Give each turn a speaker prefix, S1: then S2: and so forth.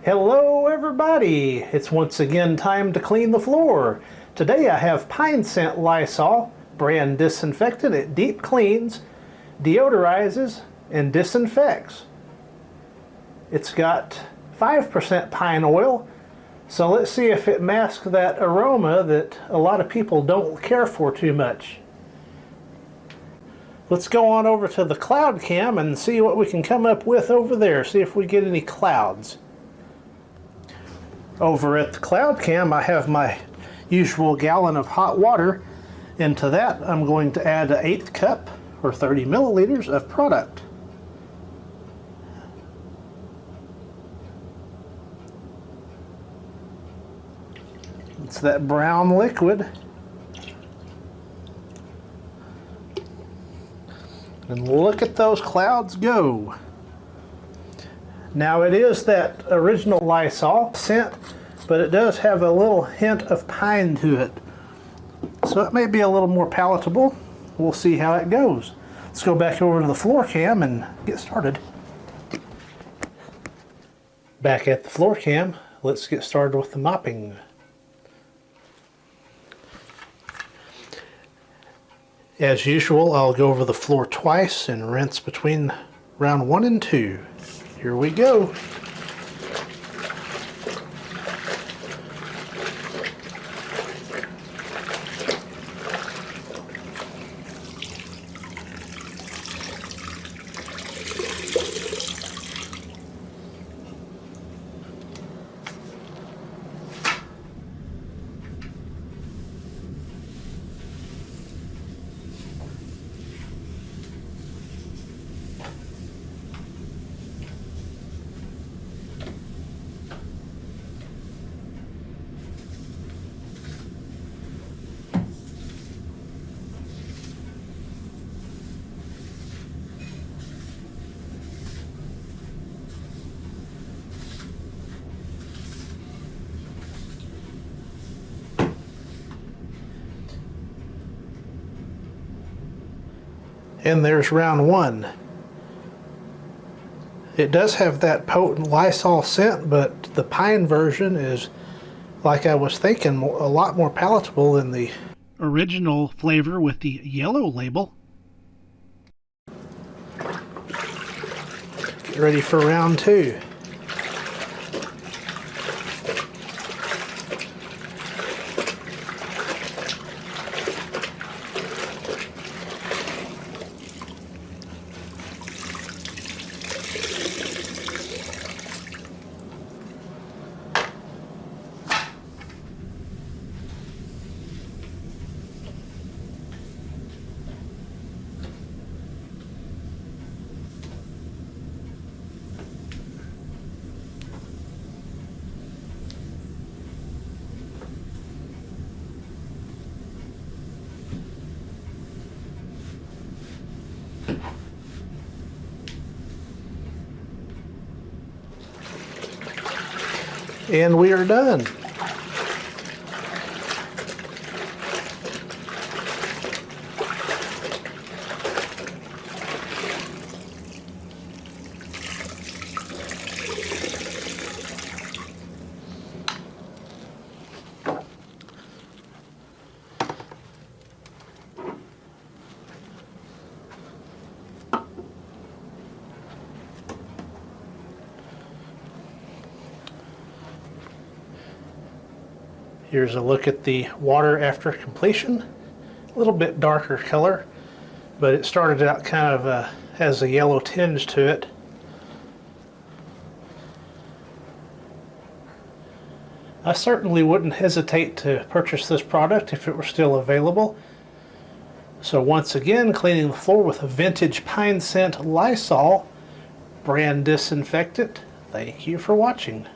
S1: Hello everybody! It's once again time to clean the floor. Today I have Pine Scent Lysol, brand disinfectant. It deep cleans, deodorizes, and disinfects. It's got 5% pine oil, so let's see if it masks that aroma that a lot of people don't care for too much. Let's go on over to the cloud cam and see what we can come up with over there, see if we get any clouds. Over at the cloud cam I have my usual gallon of hot water. Into that I'm going to add an 1/8 cup or 30 milliliters of product. It's that brown liquid. And look at those clouds go. Now it is that original Lysol scent, but it does have a little hint of pine to it. So it may be a little more palatable. We'll see how it goes. Let's go back over to the floor cam and get started. Back at the floor cam, let's get started with the mopping. As usual, I'll go over the floor twice and rinse between round 1 and 2. Here we go. And there's round 1. It does have that potent Lysol scent, but the pine version is, like I was thinking, a lot more palatable than the original flavor with the yellow label. Get ready for round 2. And we are done. Here's a look at the water after completion. A little bit darker color, but it started out kind of has a yellow tinge to it. I certainly wouldn't hesitate to purchase this product if it were still available. So once again, cleaning the floor with a vintage Pine Scent Lysol brand disinfectant. Thank you for watching.